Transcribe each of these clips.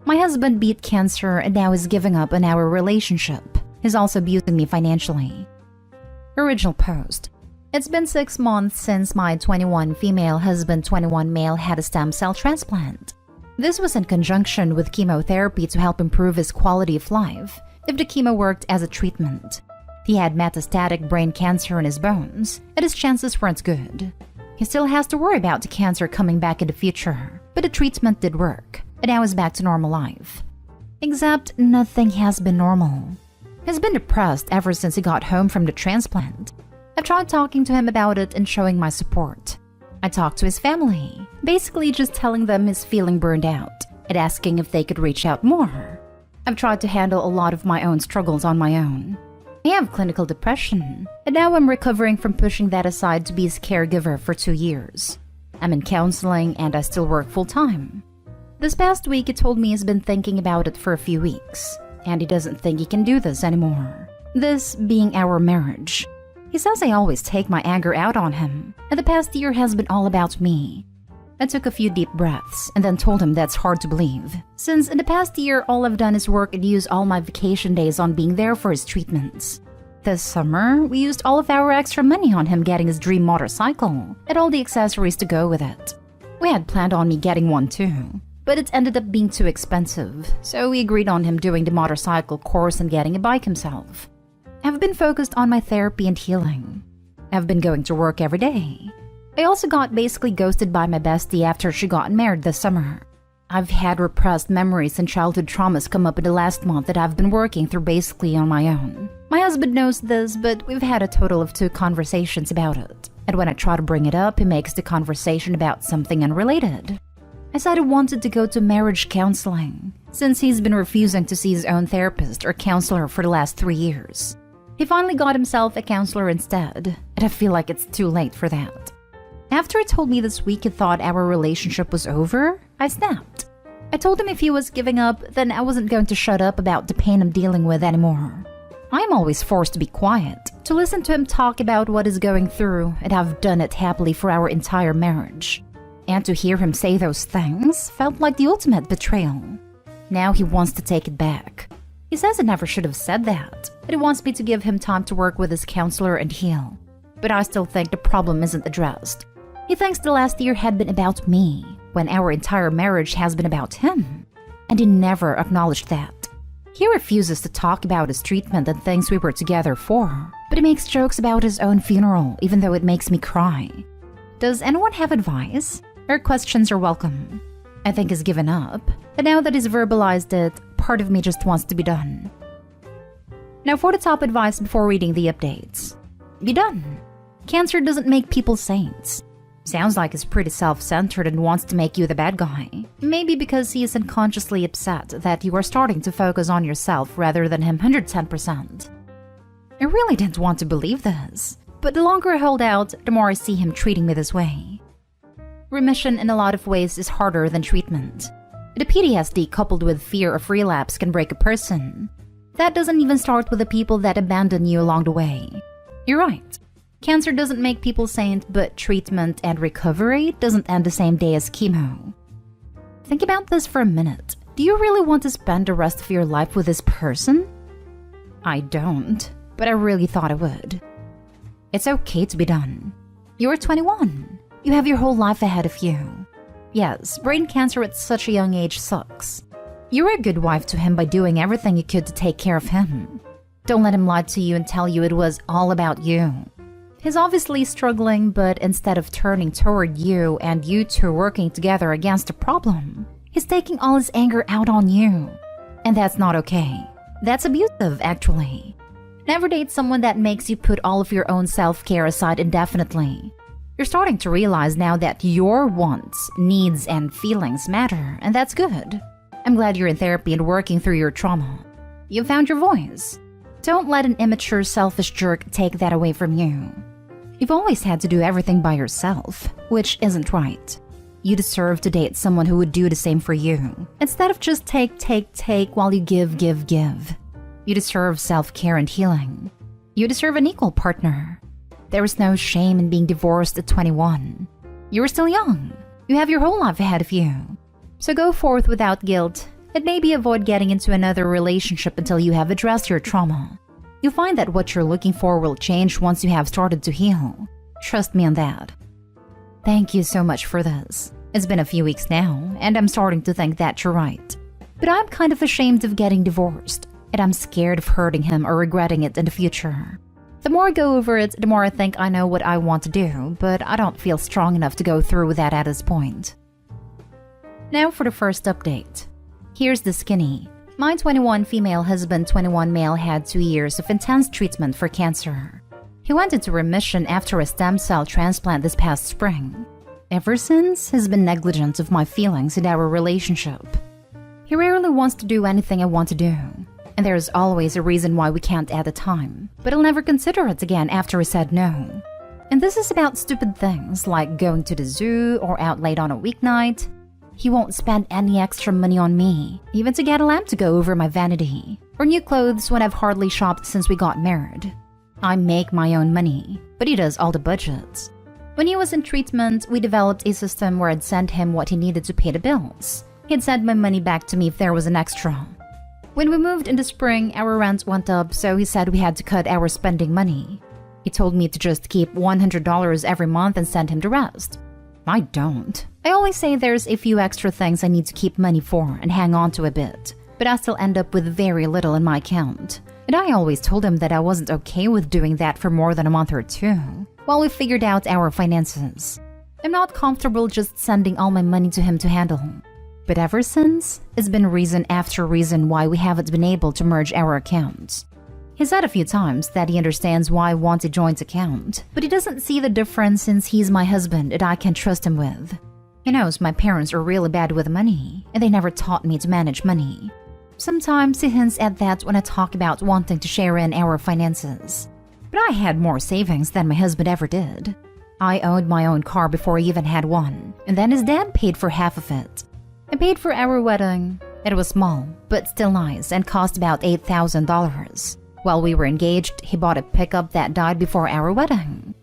My husband beat cancer and now is giving up on our relationship. He's also abusing me financially. Original post. It's been 6 months since my 21 female husband 21 male had a stem cell transplant. This was in conjunction with chemotherapy to help improve his quality of life if the chemo worked as a treatment. He had metastatic brain cancer in his bones, and his chances weren't good. He still has to worry about the cancer coming back in the future, but the treatment did work, and now he's back to normal life. Except nothing has been normal. He's been depressed ever since he got home from the transplant. I've tried talking to him about it and showing my support. I talked to his family, basically just telling them he's feeling burned out and asking if they could reach out more. I've tried to handle a lot of my own struggles on my own. I have clinical depression, and now I'm recovering from pushing that aside to be his caregiver for 2 years. I'm in counseling and I still work full-time. This past week he told me he's been thinking about it for a few weeks, and he doesn't think he can do this anymore. This being our marriage. He says I always take my anger out on him, and the past year has been all about me. I took a few deep breaths and then told him that's hard to believe, since in the past year all I've done is work and use all my vacation days on being there for his treatments. This summer, we used all of our extra money on him getting his dream motorcycle and all the accessories to go with it. We had planned on me getting one too, but it ended up being too expensive, so we agreed on him doing the motorcycle course and getting a bike himself. I've been focused on my therapy and healing. I've been going to work every day. I also got basically ghosted by my bestie after she got married this summer. I've had repressed memories and childhood traumas come up in the last month that I've been working through basically on my own. My husband knows this, but we've had a total of 2 conversations about it. And when I try to bring it up, he makes the conversation about something unrelated. I said I wanted to go to marriage counseling, since he's been refusing to see his own therapist or counselor for the last 3 years. He finally got himself a counselor instead, and I feel like it's too late for that. After he told me this week he thought our relationship was over, I snapped. I told him if he was giving up, then I wasn't going to shut up about the pain I'm dealing with anymore. I'm always forced to be quiet, to listen to him talk about what he's going through, and I've done it happily for our entire marriage. And to hear him say those things felt like the ultimate betrayal. Now he wants to take it back. He says I never should have said that, and he wants me to give him time to work with his counselor and heal. But I still think the problem isn't addressed. He thinks the last year had been about me, when our entire marriage has been about him. And he never acknowledged that. He refuses to talk about his treatment and things we were together for, but he makes jokes about his own funeral, even though it makes me cry. Does anyone have advice? Or questions are welcome. I think he's given up, and now that he's verbalized it, part of me just wants to be done. Now for the top advice before reading the updates. Be done. Cancer doesn't make people saints. Sounds like he's pretty self-centered and wants to make you the bad guy. Maybe because he is unconsciously upset that you are starting to focus on yourself rather than him 110%. I really didn't want to believe this, but the longer I hold out, the more I see him treating me this way. Remission in a lot of ways is harder than treatment. The PTSD coupled with fear of relapse can break a person. That doesn't even start with the people that abandon you along the way. You're right. Cancer doesn't make people saint, but treatment and recovery doesn't end the same day as chemo. Think about this for a minute. Do you really want to spend the rest of your life with this person? I don't, but I really thought I would. It's okay to be done. You're 21. You have your whole life ahead of you. Yes, brain cancer at such a young age sucks. You were a good wife to him by doing everything you could to take care of him. Don't let him lie to you and tell you it was all about you. He's obviously struggling, but instead of turning toward you and you two working together against a problem, he's taking all his anger out on you. And that's not okay. That's abusive, actually. Never date someone that makes you put all of your own self-care aside indefinitely. You're starting to realize now that your wants, needs, and feelings matter, and that's good. I'm glad you're in therapy and working through your trauma. You found your voice. Don't let an immature, selfish jerk take that away from you. You've always had to do everything by yourself, which isn't right. You deserve to date someone who would do the same for you, instead of just take while you give. You deserve self-care and healing. You deserve an equal partner. There is no shame in being divorced at 21. You are still young. You have your whole life ahead of you. So go forth without guilt, And maybe avoid getting into another relationship until you have addressed your trauma. You'll find that what you're looking for will change once you have started to heal. Trust me on that. Thank you so much for this. It's been a few weeks now, and I'm starting to think that you're right. But I'm kind of ashamed of getting divorced, and I'm scared of hurting him or regretting it in the future. The more I go over it, the more I think I know what I want to do, but I don't feel strong enough to go through with that at this point. Now for the first update. Here's the skinny. My 21 female husband, 21 male had 2 years of intense treatment for cancer. He went into remission after a stem cell transplant this past spring. Ever since, he's been negligent of my feelings and our relationship. He rarely wants to do anything I want to do, and there's always a reason why we can't at the time, but he'll never consider it again after he said no. And this is about stupid things like going to the zoo or out late on a weeknight. He won't spend any extra money on me, even to get a lamp to go over my vanity, or new clothes when I've hardly shopped since we got married. I make my own money, but he does all the budgets. When he was in treatment, we developed a system where I'd send him what he needed to pay the bills. He'd send my money back to me if there was an extra. When we moved in the spring, our rent went up, so he said we had to cut our spending money. He told me to just keep $100 every month and send him the rest. I don't. I always say there's a few extra things I need to keep money for and hang on to a bit, but I still end up with very little in my account. And I always told him that I wasn't okay with doing that for more than a month or two, while we figured out our finances. I'm not comfortable just sending all my money to him to handle. But ever since, it's been reason after reason why we haven't been able to merge our accounts. He said a few times that he understands why I want a joint account, but he doesn't see the difference since he's my husband and I can trust him with. He knows my parents are really bad with money, and they never taught me to manage money. Sometimes he hints at that when I talk about wanting to share in our finances. But I had more savings than my husband ever did. I owned my own car before I even had one, and then his dad paid for half of it. I paid for our wedding. It was small, but still nice, and cost about $8,000. While we were engaged, he bought a pickup that died before our wedding.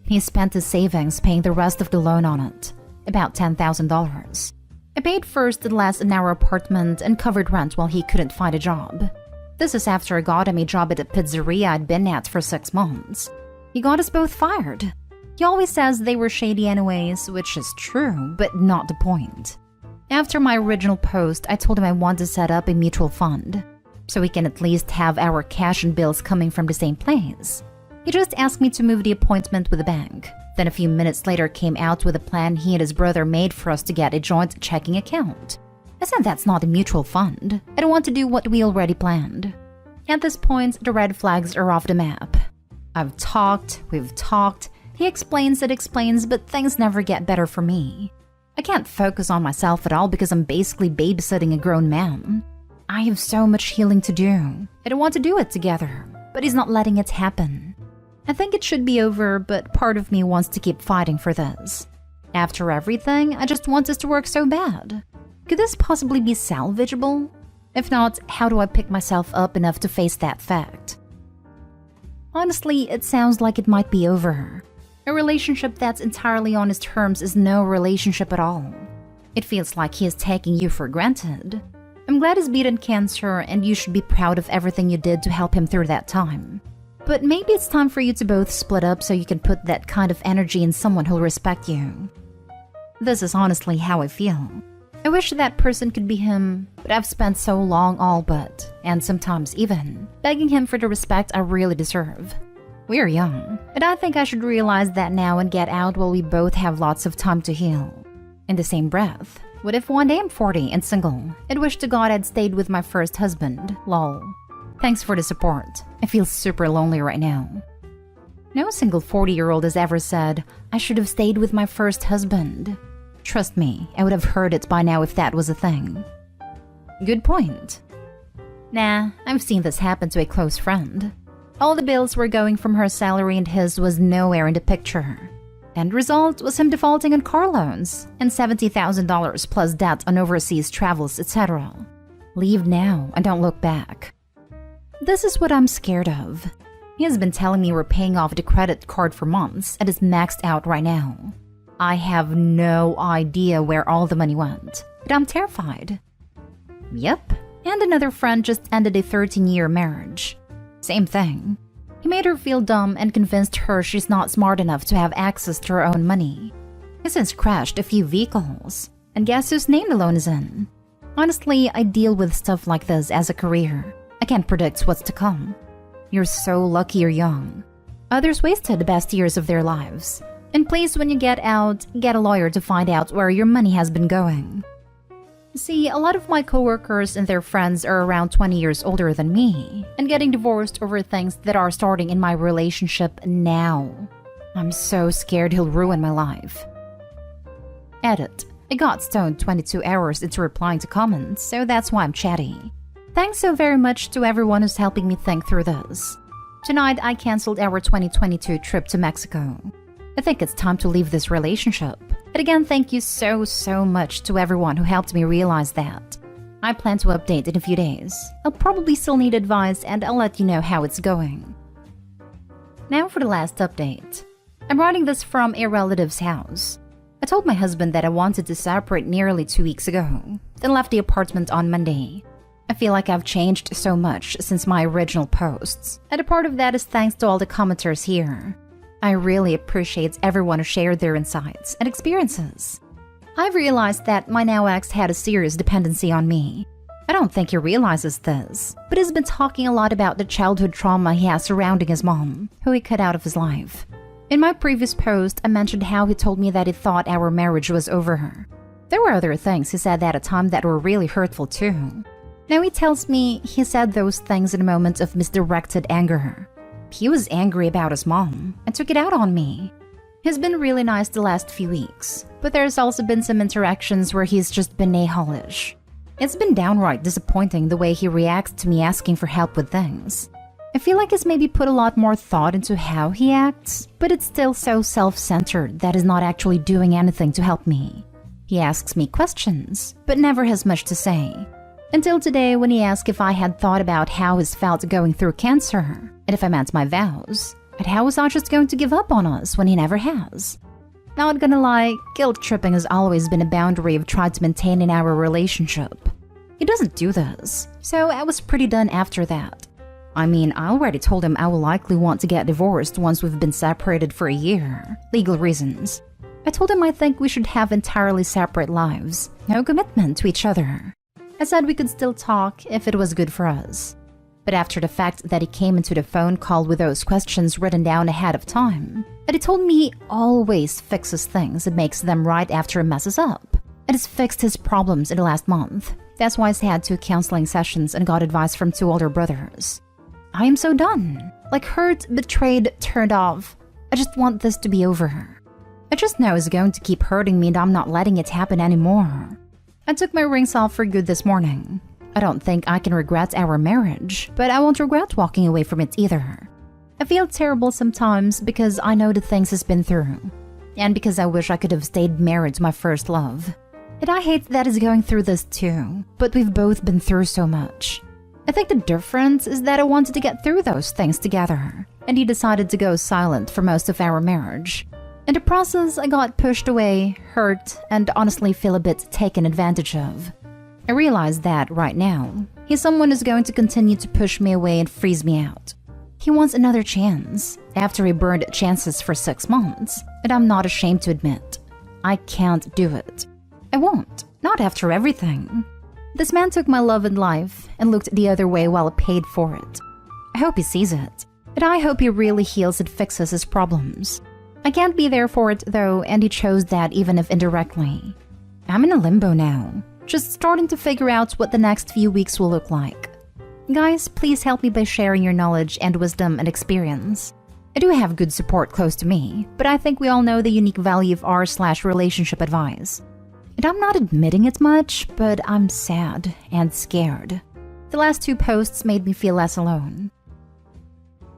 He spent his savings paying the rest of the loan on it, about $10,000. I paid first and last in our apartment and covered rent while he couldn't find a job. This is after I got him a job at a pizzeria I'd been at for 6 months. He got us both fired. He always says they were shady anyways, which is true, but not the point. After my original post, I told him I want to set up a mutual fund, so we can at least have our cash and bills coming from the same place. He just asked me to move the appointment with the bank, then a few minutes later came out with a plan he and his brother made for us to get a joint checking account. I said that's not a mutual fund. I don't want to do what we already planned. At this point, the red flags are off the map. We've talked, he explains, but things never get better for me. I can't focus on myself at all because I'm basically babysitting a grown man. I have so much healing to do. I don't want to do it together, but he's not letting it happen. I think it should be over, but part of me wants to keep fighting for this. After everything, I just want this to work so bad. Could this possibly be salvageable? If not, how do I pick myself up enough to face that fact? Honestly, it sounds like it might be over. A relationship that's entirely on his terms is no relationship at all. It feels like he is taking you for granted. I'm glad he's beaten cancer, and you should be proud of everything you did to help him through that time. But maybe it's time for you to both split up so you can put that kind of energy in someone who'll respect you. This is honestly how I feel. I wish that person could be him, but I've spent so long all but, and sometimes even, begging him for the respect I really deserve. We're young, and I think I should realize that now and get out while we both have lots of time to heal. In the same breath, what if one day I'm 40 and single, and wish to God I'd stayed with my first husband, lol. Thanks for the support. I feel super lonely right now. No single 40-year-old has ever said, I should have stayed with my first husband. Trust me, I would have heard it by now if that was a thing. Good point. Nah, I've seen this happen to a close friend. All the bills were going from her salary and his was nowhere in the picture. End result was him defaulting on car loans and $70,000 plus debt on overseas travels, etc. Leave now and don't look back. This is what I'm scared of. He has been telling me we're paying off the credit card for months and is maxed out right now. I have no idea where all the money went, but I'm terrified. Yep, and another friend just ended a 13-year marriage. Same thing. He made her feel dumb and convinced her she's not smart enough to have access to her own money. He's since crashed a few vehicles, and guess whose name the loan is in? Honestly, I deal with stuff like this as a career. I can't predict what's to come. You're so lucky you're young. Others wasted the best years of their lives. And please, when you get out, get a lawyer to find out where your money has been going. See, a lot of my coworkers and their friends are around 20 years older than me and getting divorced over things that are starting in my relationship now. I'm so scared he'll ruin my life. Edit. I got stoned 22 hours into replying to comments, so that's why I'm chatty. Thanks so very much to everyone who's helping me think through this. Tonight, I canceled our 2022 trip to Mexico. I think it's time to leave this relationship. And again, thank you so much to everyone who helped me realize that. I plan to update in a few days. I'll probably still need advice and I'll let you know how it's going. Now for the last update. I'm writing this from a relative's house. I told my husband that I wanted to separate nearly 2 weeks ago, then left the apartment on Monday. I feel like I've changed so much since my original posts, and a part of that is thanks to all the commenters here. I really appreciate everyone who shared their insights and experiences. I've realized that my now ex had a serious dependency on me. I don't think he realizes this, but he's been talking a lot about the childhood trauma he has surrounding his mom, who he cut out of his life. In my previous post, I mentioned how he told me that he thought our marriage was over. There were other things he said at a time that were really hurtful too. Now he tells me he said those things in a moment of misdirected anger. He was angry about his mom and took it out on me. He's been really nice the last few weeks, but there's also been some interactions where he's just been a-holish. It's been downright disappointing the way he reacts to me asking for help with things. I feel like he's maybe put a lot more thought into how he acts, but it's still so self-centered that he's not actually doing anything to help me. He asks me questions, but never has much to say. Until today when he asked if I had thought about how he's felt going through cancer, and if I meant my vows, and how was I just going to give up on us when he never has. Not gonna lie, guilt-tripping has always been a boundary I've tried to maintain in our relationship. He doesn't do this, so I was pretty done after that. I mean, I already told him I will likely want to get divorced once we've been separated for a year, legal reasons. I told him I think we should have entirely separate lives, no commitment to each other. I said we could still talk if it was good for us. But after the fact that he came into the phone call with those questions written down ahead of time, and he told me he always fixes things and makes them right after he messes up, and has fixed his problems in the last month. That's why he's had 2 counseling sessions and got advice from 2 older brothers. I am so done. Like hurt, betrayed, turned off. I just want this to be over. I just know it's going to keep hurting me and I'm not letting it happen anymore. I took my rings off for good this morning. I don't think I can regret our marriage, but I won't regret walking away from it either. I feel terrible sometimes because I know the things he's been through, and because I wish I could have stayed married to my first love. And I hate that he's going through this too, but we've both been through so much. I think the difference is that I wanted to get through those things together, and he decided to go silent for most of our marriage. In the process, I got pushed away, hurt, and honestly feel a bit taken advantage of. I realize that, right now, he's someone who's going to continue to push me away and freeze me out. He wants another chance, after he burned chances for 6 months, and I'm not ashamed to admit. I can't do it. I won't, not after everything. This man took my love and life and looked the other way while I paid for it. I hope he sees it, and I hope he really heals and fixes his problems. I can't be there for it though, and he chose that even if indirectly. I'm in a limbo now, just starting to figure out what the next few weeks will look like. Guys, please help me by sharing your knowledge and wisdom and experience. I do have good support close to me, but I think we all know the unique value of r/relationship advice. And I'm not admitting it much, but I'm sad and scared. The last 2 posts made me feel less alone.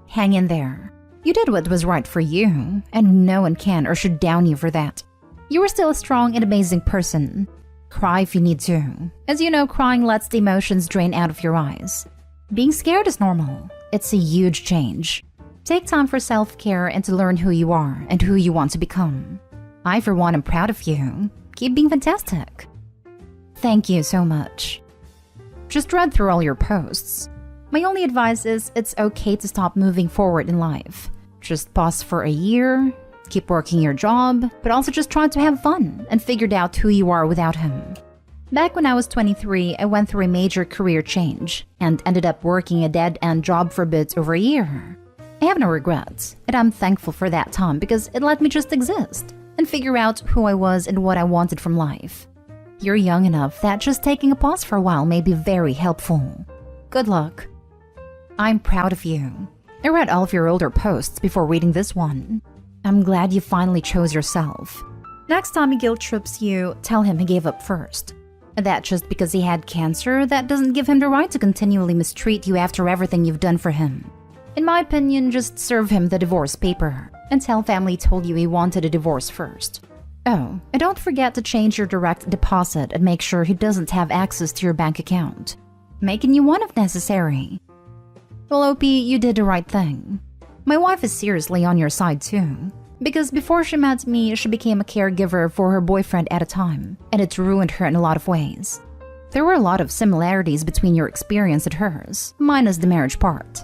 Hang in there. You did what was right for you, and no one can or should down you for that. You are still a strong and amazing person. Cry if you need to. As you know, crying lets the emotions drain out of your eyes. Being scared is normal. It's a huge change. Take time for self-care and to learn who you are and who you want to become. I, for one, am proud of you. Keep being fantastic. Thank you so much. Just read through all your posts. My only advice is it's okay to stop moving forward in life. Just pause for a year, keep working your job, but also just try to have fun and figured out who you are without him. Back when I was 23, I went through a major career change and ended up working a dead-end job for a bit over a year. I have no regrets, and I'm thankful for that time because it let me just exist and figure out who I was and what I wanted from life. You're young enough that just taking a pause for a while may be very helpful. Good luck. I'm proud of you. I read all of your older posts before reading this one. I'm glad you finally chose yourself. Next time he guilt trips you, tell him he gave up first. That just because he had cancer, that doesn't give him the right to continually mistreat you after everything you've done for him. In my opinion, just serve him the divorce paper and tell family told you he wanted a divorce first. Oh, and don't forget to change your direct deposit and make sure he doesn't have access to your bank account. Make a new one if necessary. Well, OP, you did the right thing. My wife is seriously on your side too. Because before she met me, she became a caregiver for her boyfriend at a time, and it ruined her in a lot of ways. There were a lot of similarities between your experience and hers, minus the marriage part.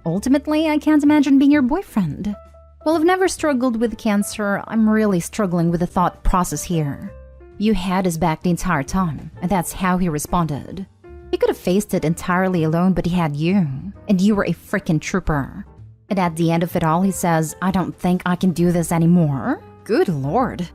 Ultimately, I can't imagine being your boyfriend. Well, I've never struggled with cancer. I'm really struggling with the thought process here. You had his back the entire time, and that's how he responded. He could have faced it entirely alone, but he had you, and you were a freaking trooper. And at the end of it all, he says, "I don't think I can do this anymore." Good lord.